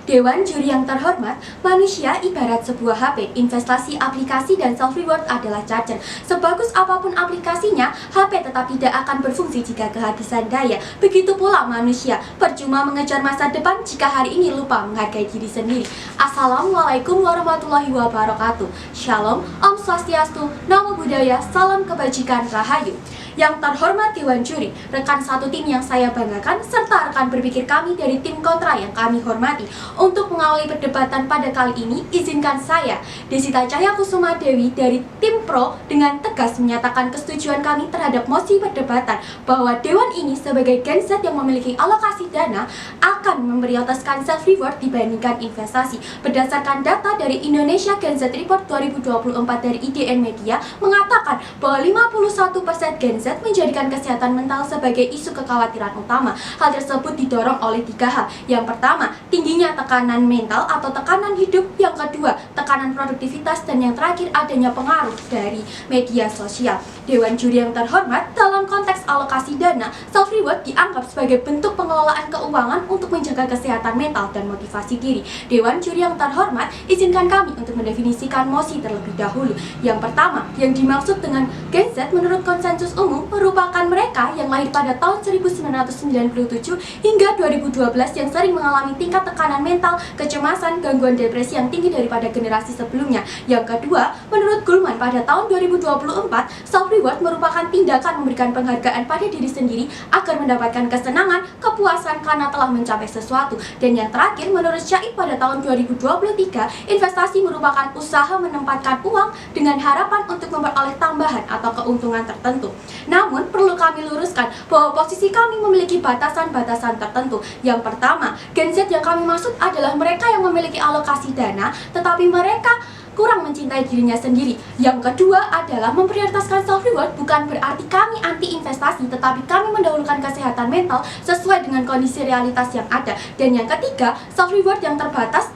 Dewan juri yang terhormat, manusia ibarat sebuah HP, investasi aplikasi dan self-reward adalah charger. Sebagus apapun aplikasinya, HP tetap tidak akan berfungsi jika kehabisan daya. Begitu pula manusia, percuma mengejar masa depan jika hari ini lupa menghargai diri sendiri. Assalamualaikum warahmatullahi wabarakatuh. Shalom, Om Swastiastu, Namo Buddhaya, Salam Kebajikan, Rahayu. Yang terhormat Dewan Juri, rekan satu tim yang saya banggakan, serta rekan berpikir kami dari tim kontra yang kami hormati. Untuk mengawali perdebatan pada kali ini, izinkan saya, Desita Cahyakusuma Dewi dari tim Pro, dengan tegas menyatakan kesetujuan kami terhadap mosi perdebatan bahwa Dewan ini sebagai Gen Z yang memiliki alokasi dana akan memprioritaskan self-reward dibandingkan investasi. Berdasarkan data dari Indonesia Gen Z Report 2024 dari IDN Media mengatakan bahwa 51% Gen Z menjadikan kesehatan mental sebagai isu kekhawatiran utama. Hal tersebut didorong oleh 3 hal. Yang pertama, tingginya tekanan mental atau tekanan hidup. Yang kedua, tekanan produktivitas. Dan yang terakhir, adanya pengaruh dari media sosial. Dewan juri yang terhormat, dalam konteks alokasi dana, self-reward dianggap sebagai bentuk pengelolaan keuangan untuk menjaga kesehatan mental dan motivasi diri. Dewan juri yang terhormat, izinkan kami untuk mendefinisikan mosi terlebih dahulu. Yang pertama, yang dimaksud dengan Gen Z menurut konsensus umum merupakan mereka yang lahir pada tahun 1997 hingga 2012 yang sering mengalami tingkat tekanan mental, kecemasan, gangguan depresi yang tinggi daripada generasi sebelumnya. Yang kedua, menurut Goldman pada tahun 2024, self-reward merupakan tindakan memberikan penghargaan pada diri sendiri agar mendapatkan kesenangan, kepuasan karena telah mencapai sesuatu. Dan yang terakhir, menurut Syahid pada tahun 2023, investasi merupakan usaha menempatkan uang dengan harapan untuk memperoleh tambahan atau keuntungan tertentu. Namun, perlu kami luruskan bahwa posisi kami memiliki batasan-batasan tertentu. Yang pertama, Gen Z yang kami maksud adalah mereka yang memiliki alokasi dana, tetapi mereka kurang mencintai dirinya sendiri. Yang kedua adalah memprioritaskan self-reward bukan berarti kami anti-investasi, tetapi kami mendahulukan kesehatan mental sesuai dengan kondisi realitas yang ada. Dan yang ketiga, self-reward yang terbatas,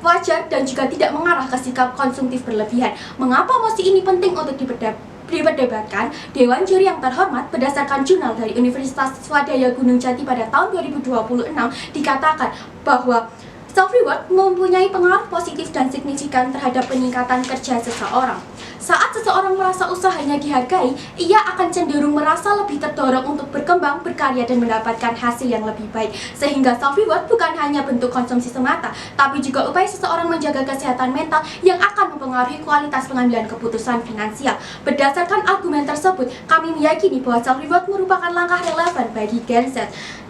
wajar, dan juga tidak mengarah ke sikap konsumtif berlebihan. Mengapa mosi ini penting untuk diperdebatkan? Dewan juri yang terhormat, berdasarkan jurnal dari Universitas Swadaya Gunung Jati pada tahun 2026 dikatakan bahwa self-reward mempunyai pengaruh positif dan signifikan terhadap peningkatan kerja seseorang. Saat seseorang merasa usahanya dihargai, ia akan cenderung merasa lebih terdorong untuk berkembang, berkarya, dan mendapatkan hasil yang lebih baik. Sehingga self-reward bukan hanya bentuk konsumsi semata, tapi juga upaya seseorang menjaga kesehatan mental yang akan mempengaruhi kualitas pengambilan keputusan finansial. Berdasarkan argumen tersebut, kami meyakini bahwa self-reward merupakan langkah relevan bagi Gen Z.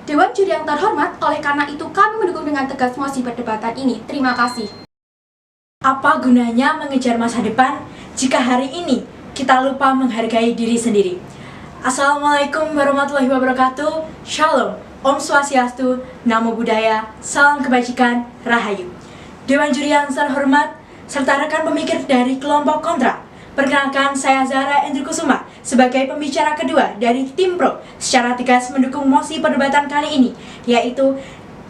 Dewan juri yang terhormat, oleh karena itu kami mendukung dengan tegas mosi perdebatan ini. Terima kasih. Apa gunanya mengejar masa depan jika hari ini kita lupa menghargai diri sendiri? Assalamualaikum warahmatullahi wabarakatuh. Shalom, Om Swastiastu, Namo Buddhaya, Salam Kebajikan, Rahayu. Dewan juri yang terhormat, serta rekan pemikir dari kelompok kontra, perkenalkan, saya Zahra Endrikusuma sebagai pembicara kedua dari tim Pro secara tegas mendukung mosi perdebatan kali ini, yaitu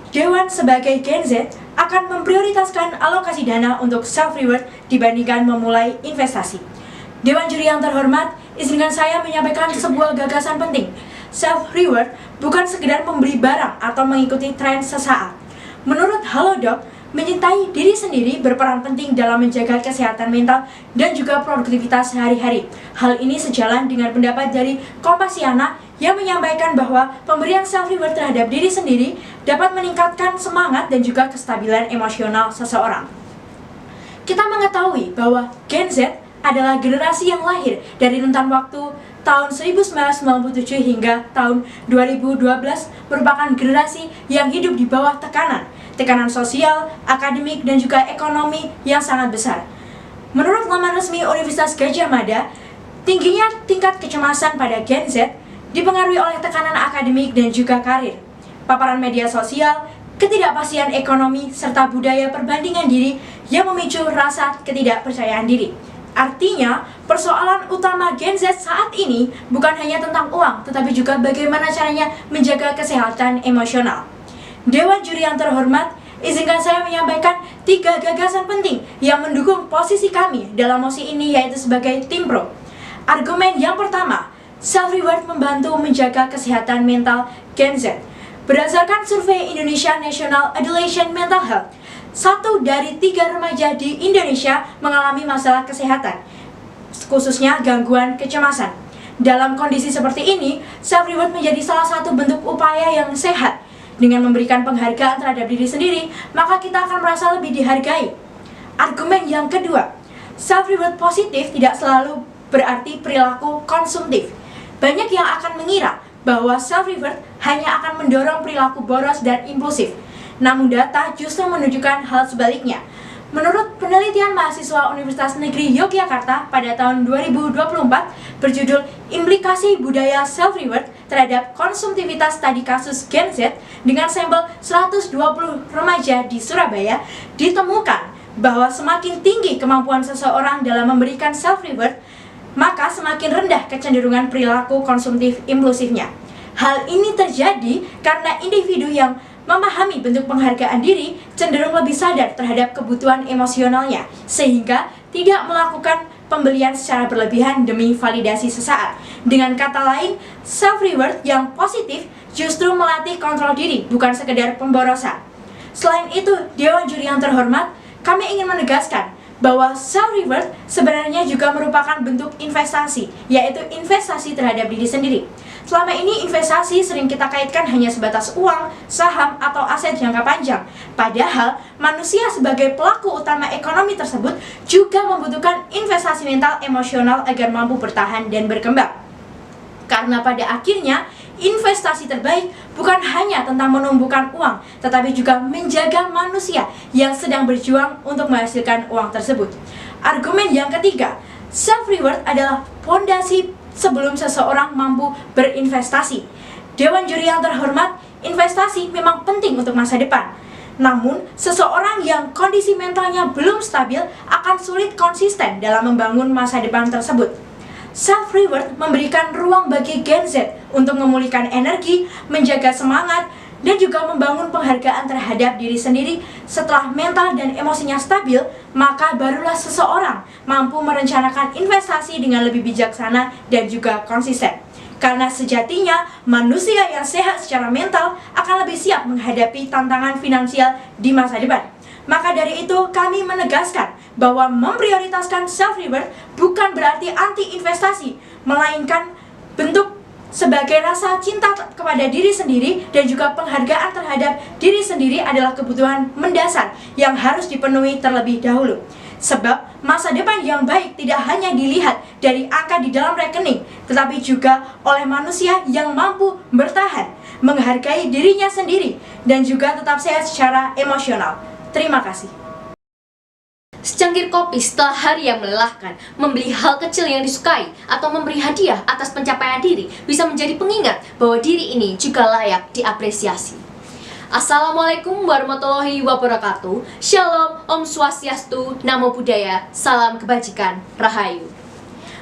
Dewan sebagai Gen Z akan memprioritaskan alokasi dana untuk self-reward dibandingkan memulai investasi. Dewan juri yang terhormat, izinkan saya menyampaikan sebuah gagasan penting. Self-reward bukan sekedar membeli barang atau mengikuti tren sesaat. Menurut Halodoc, mencintai diri sendiri berperan penting dalam menjaga kesehatan mental dan juga produktivitas sehari-hari. Hal ini sejalan dengan pendapat dari Kompasiana yang menyampaikan bahwa pemberian self-reward terhadap diri sendiri dapat meningkatkan semangat dan juga kestabilan emosional seseorang. Kita mengetahui bahwa Gen Z adalah generasi yang lahir dari rentan waktu tahun 1997 hingga tahun 2012, merupakan generasi yang hidup di bawah tekanan sosial, akademik, dan juga ekonomi yang sangat besar. Menurut laman resmi Universitas Gadjah Mada, tingginya tingkat kecemasan pada Gen Z dipengaruhi oleh tekanan akademik dan juga karir, paparan media sosial, ketidakpastian ekonomi, serta budaya perbandingan diri yang memicu rasa ketidakpercayaan diri. Artinya, persoalan utama Gen Z saat ini bukan hanya tentang uang, tetapi juga bagaimana caranya menjaga kesehatan emosional. Dewan juri yang terhormat, izinkan saya menyampaikan 3 gagasan penting yang mendukung posisi kami dalam mosi ini, yaitu sebagai tim Pro. Argumen yang pertama, self-reward membantu menjaga kesehatan mental Gen Z. Berdasarkan survei Indonesia National Adolescent Mental Health 1 dari 3 remaja di Indonesia mengalami masalah kesehatan, khususnya gangguan kecemasan. Dalam kondisi seperti ini, self-reward menjadi salah satu bentuk upaya yang sehat. Dengan memberikan penghargaan terhadap diri sendiri, maka kita akan merasa lebih dihargai. Argumen yang kedua, self-reward positif tidak selalu berarti perilaku konsumtif. Banyak yang akan mengira bahwa self-reward hanya akan mendorong perilaku boros dan impulsif. Namun data justru menunjukkan hal sebaliknya. Menurut penelitian mahasiswa Universitas Negeri Yogyakarta pada tahun 2024 berjudul Implikasi Budaya Self-Reward terhadap Konsumtivitas Studi Kasus Gen Z dengan sampel 120 remaja di Surabaya, ditemukan bahwa semakin tinggi kemampuan seseorang dalam memberikan self-reward, maka semakin rendah kecenderungan perilaku konsumtif impulsifnya. Hal ini terjadi karena individu yang memahami bentuk penghargaan diri cenderung lebih sadar terhadap kebutuhan emosionalnya, sehingga tidak melakukan pembelian secara berlebihan demi validasi sesaat. Dengan kata lain, self-reward yang positif justru melatih kontrol diri, bukan sekedar pemborosan. Selain itu, Dewan Juri yang terhormat, kami ingin menegaskan bahwa self-reward sebenarnya juga merupakan bentuk investasi, yaitu investasi terhadap diri sendiri. Selama ini investasi sering kita kaitkan hanya sebatas uang, saham, atau aset jangka panjang. Padahal, manusia sebagai pelaku utama ekonomi tersebut juga membutuhkan investasi mental emosional agar mampu bertahan dan berkembang. Karena pada akhirnya, investasi terbaik bukan hanya tentang menumbuhkan uang, tetapi juga menjaga manusia yang sedang berjuang untuk menghasilkan uang tersebut. Argumen yang ketiga, self-reward adalah fondasi sebelum seseorang mampu berinvestasi. Dewan Juri yang terhormat, investasi memang penting untuk masa depan. Namun, seseorang yang kondisi mentalnya belum stabil akan sulit konsisten dalam membangun masa depan tersebut. Self-reward memberikan ruang bagi Gen Z untuk memulihkan energi, menjaga semangat, dan juga membangun penghargaan terhadap diri sendiri. Setelah mental dan emosinya stabil, maka barulah seseorang mampu merencanakan investasi dengan lebih bijaksana dan juga konsisten. Karena sejatinya, manusia yang sehat secara mental akan lebih siap menghadapi tantangan finansial di masa depan. Maka dari itu, kami menegaskan bahwa memprioritaskan self-reward bukan berarti anti-investasi, melainkan bentuk sebagai rasa cinta kepada diri sendiri dan juga penghargaan terhadap diri sendiri adalah kebutuhan mendasar yang harus dipenuhi terlebih dahulu. Sebab masa depan yang baik tidak hanya dilihat dari angka di dalam rekening, tetapi juga oleh manusia yang mampu bertahan, menghargai dirinya sendiri, dan juga tetap sehat secara emosional. Terima kasih. Secangkir kopi setelah hari yang melelahkan, membeli hal kecil yang disukai, atau memberi hadiah atas pencapaian diri bisa menjadi pengingat bahwa diri ini juga layak diapresiasi. Assalamualaikum warahmatullahi wabarakatuh. Shalom, Om Swastiastu, Namo Buddhaya, Salam Kebajikan, Rahayu.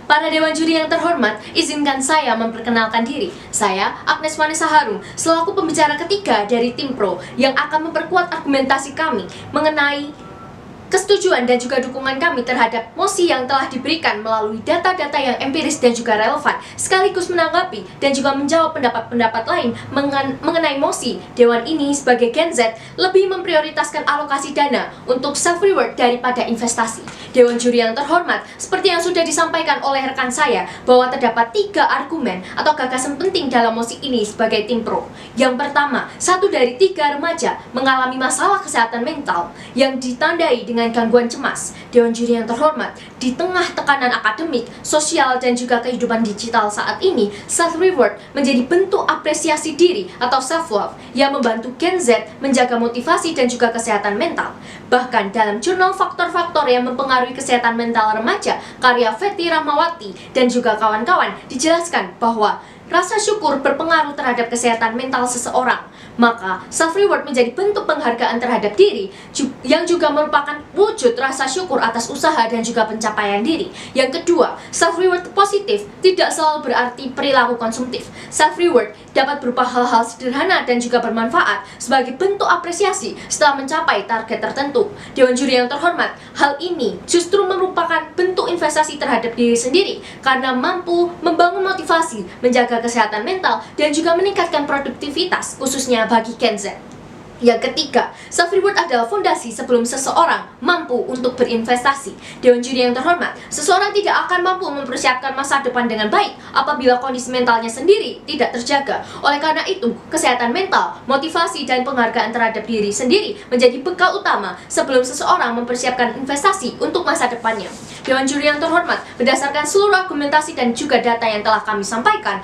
Para Dewan Juri yang terhormat, izinkan saya memperkenalkan diri. Saya, Agnes Vanessa Harum, selaku pembicara ketiga dari tim Pro yang akan memperkuat argumentasi kami mengenai kesetujuan dan juga dukungan kami terhadap mosi yang telah diberikan melalui data-data yang empiris dan juga relevan, sekaligus menanggapi dan juga menjawab pendapat-pendapat lain mengenai mosi. Dewan ini sebagai Gen Z lebih memprioritaskan alokasi dana untuk self-reward daripada investasi. Dewan Juri yang terhormat, seperti yang sudah disampaikan oleh rekan saya, bahwa terdapat 3 argumen atau gagasan penting dalam mosi ini sebagai tim Pro. Yang pertama, 1 dari 3 remaja mengalami masalah kesehatan mental yang ditandai dengan gangguan cemas. Dewan Juri yang terhormat, di tengah tekanan akademik, sosial, dan juga kehidupan digital saat ini, self-reward menjadi bentuk apresiasi diri atau self-love yang membantu Gen Z menjaga motivasi dan juga kesehatan mental. Bahkan dalam jurnal faktor-faktor yang mempengaruhi kesehatan mental remaja, karya Fetty Rahmawati dan juga kawan-kawan, dijelaskan bahwa rasa syukur berpengaruh terhadap kesehatan mental seseorang. Maka, self-reward menjadi bentuk penghargaan terhadap diri yang juga merupakan wujud rasa syukur atas usaha dan juga pencapaian diri. Yang kedua, self-reward positif tidak selalu berarti perilaku konsumtif. Self-reward dapat berupa hal-hal sederhana dan juga bermanfaat sebagai bentuk apresiasi setelah mencapai target tertentu. Dewan Juri yang terhormat, hal ini justru merupakan bentuk investasi terhadap diri sendiri karena mampu membangun motivasi, menjaga kesehatan mental, dan juga meningkatkan produktivitas, khususnya bagi Gen Z. Yang ketiga, self-reward adalah fondasi sebelum seseorang mampu untuk berinvestasi. Dewan juri yang terhormat, seseorang tidak akan mampu mempersiapkan masa depan dengan baik apabila kondisi mentalnya sendiri tidak terjaga. Oleh karena itu, kesehatan mental, motivasi, dan penghargaan terhadap diri sendiri menjadi bekal utama sebelum seseorang mempersiapkan investasi untuk masa depannya. Dewan juri yang terhormat, berdasarkan seluruh argumentasi dan juga data yang telah kami sampaikan,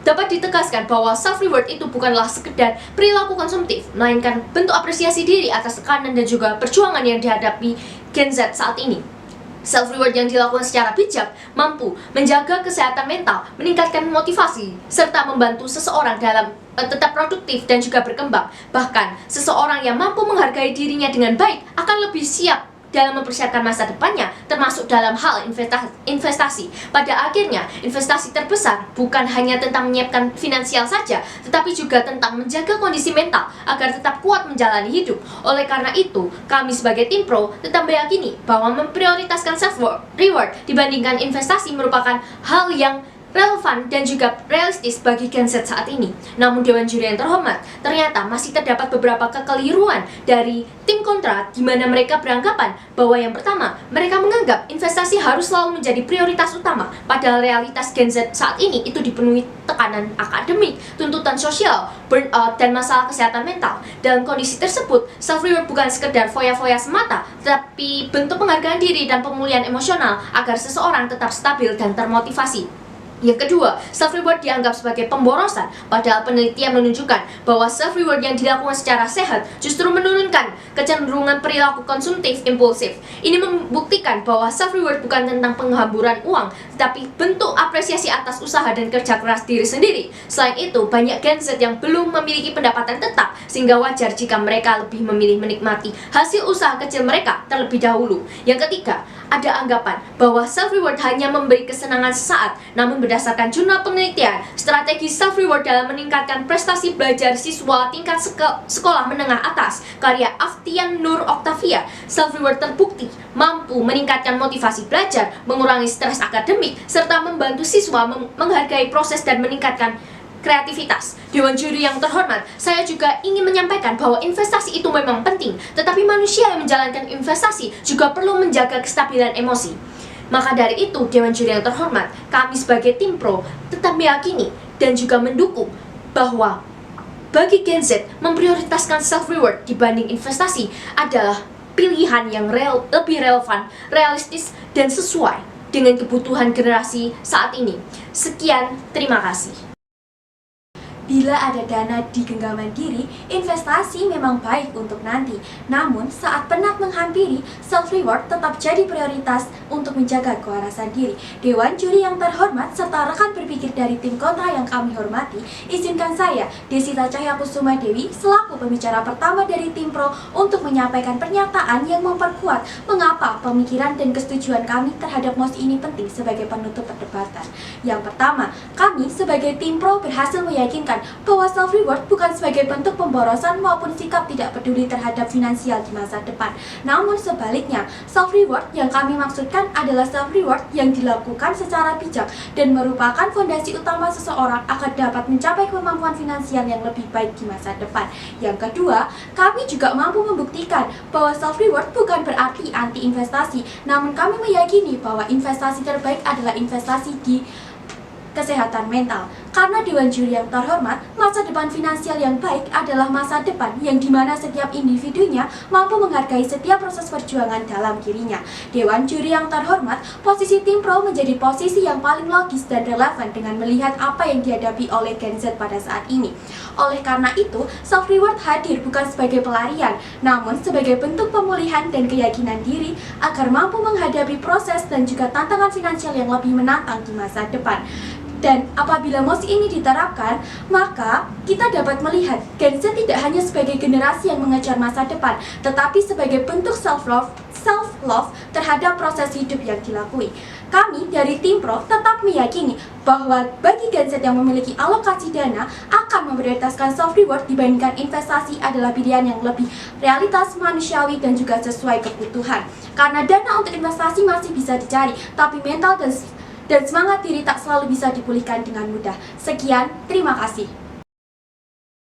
dapat ditegaskan bahwa self-reward itu bukanlah sekedar perilaku konsumtif, melainkan bentuk apresiasi diri atas tekanan dan juga perjuangan yang dihadapi Gen Z saat ini. Self-reward yang dilakukan secara bijak mampu menjaga kesehatan mental, meningkatkan motivasi, serta membantu seseorang dalam tetap produktif dan juga berkembang. Bahkan, seseorang yang mampu menghargai dirinya dengan baik akan lebih siap dalam mempersiapkan masa depannya, termasuk dalam hal investasi. Pada akhirnya, investasi terbesar bukan hanya tentang menyiapkan finansial saja, tetapi juga tentang menjaga kondisi mental agar tetap kuat menjalani hidup. Oleh karena itu, kami sebagai tim pro tetap meyakini bahwa memprioritaskan self-reward dibandingkan investasi merupakan hal yang relevan dan juga realistis bagi Gen Z saat ini. Namun Dewan Juri yang terhormat, ternyata masih terdapat beberapa kekeliruan dari tim kontra di mana mereka beranggapan bahwa yang pertama, mereka menganggap investasi harus selalu menjadi prioritas utama, padahal realitas Gen Z saat ini itu dipenuhi tekanan akademik, tuntutan sosial, burnout, dan masalah kesehatan mental. Dalam kondisi tersebut, self-reward bukan sekedar foya-foya semata, tetapi bentuk penghargaan diri dan pemulihan emosional agar seseorang tetap stabil dan termotivasi. Yang kedua, self-reward dianggap sebagai pemborosan, padahal penelitian menunjukkan bahwa self-reward yang dilakukan secara sehat justru menurunkan kecenderungan perilaku konsumtif impulsif. Ini membuktikan bahwa self-reward bukan tentang penghamburan uang, tetapi bentuk apresiasi atas usaha dan kerja keras diri sendiri. Selain itu, banyak Gen Z yang belum memiliki pendapatan tetap, sehingga wajar jika mereka lebih memilih menikmati hasil usaha kecil mereka terlebih dahulu. Yang ketiga, ada anggapan bahwa self-reward hanya memberi kesenangan sesaat, namun berdasarkan jurnal penelitian, strategi self-reward dalam meningkatkan prestasi belajar siswa tingkat sekolah menengah atas, karya Aftian Nur Octavia, self-reward terbukti mampu meningkatkan motivasi belajar, mengurangi stres akademik, serta membantu siswa menghargai proses dan meningkatkan kreativitas. Dewan juri yang terhormat, saya juga ingin menyampaikan bahwa investasi itu memang penting, tetapi manusia yang menjalankan investasi juga perlu menjaga kestabilan emosi. Maka dari itu, Dewan juri yang terhormat, kami sebagai tim pro tetap meyakini dan juga mendukung bahwa bagi Gen Z, memprioritaskan self-reward dibanding investasi adalah pilihan yang lebih relevan, realistis, dan sesuai dengan kebutuhan generasi saat ini. Sekian, terima kasih. Bila ada dana di genggaman diri, investasi memang baik untuk nanti. Namun, saat penat menghampiri, self-reward tetap jadi prioritas untuk menjaga kewarasan diri. Dewan juri yang terhormat serta rekan berpikir dari tim kontra yang kami hormati, izinkan saya, Desita Cahyakusuma Dewi, selaku pembicara pertama dari tim pro untuk menyampaikan pernyataan yang memperkuat mengapa pemikiran dan kesetujuan kami terhadap mosi ini penting sebagai penutup perdebatan. Yang pertama, kami sebagai tim pro berhasil meyakinkan bahwa self-reward bukan sebagai bentuk pemborosan maupun sikap tidak peduli terhadap finansial di masa depan. Namun sebaliknya, self-reward yang kami maksudkan adalah self-reward yang dilakukan secara bijak dan merupakan fondasi utama seseorang agar dapat mencapai kemampuan finansial yang lebih baik di masa depan. Yang kedua, kami juga mampu membuktikan bahwa self-reward bukan berarti anti-investasi, namun kami meyakini bahwa investasi terbaik adalah investasi di kesehatan mental. Karena Dewan Juri yang terhormat, masa depan finansial yang baik adalah masa depan yang dimana setiap individunya mampu menghargai setiap proses perjuangan dalam dirinya. Dewan Juri yang terhormat, posisi tim pro menjadi posisi yang paling logis dan relevan dengan melihat apa yang dihadapi oleh Gen Z pada saat ini. Oleh karena itu, self-reward hadir bukan sebagai pelarian, namun sebagai bentuk pemulihan dan keyakinan diri agar mampu menghadapi proses dan juga tantangan finansial yang lebih menantang di masa depan. Dan apabila mosi ini diterapkan, maka kita dapat melihat Gen Z tidak hanya sebagai generasi yang mengejar masa depan, tetapi sebagai bentuk self-love terhadap proses hidup yang dilakui. Kami dari tim pro tetap meyakini bahwa bagi Gen Z yang memiliki alokasi dana akan memprioritaskan self-reward dibandingkan investasi adalah pilihan yang lebih realitas, manusiawi, dan juga sesuai kebutuhan. Karena dana untuk investasi masih bisa dicari, tapi mental dan semangat diri tak selalu bisa dipulihkan dengan mudah. Sekian, terima kasih.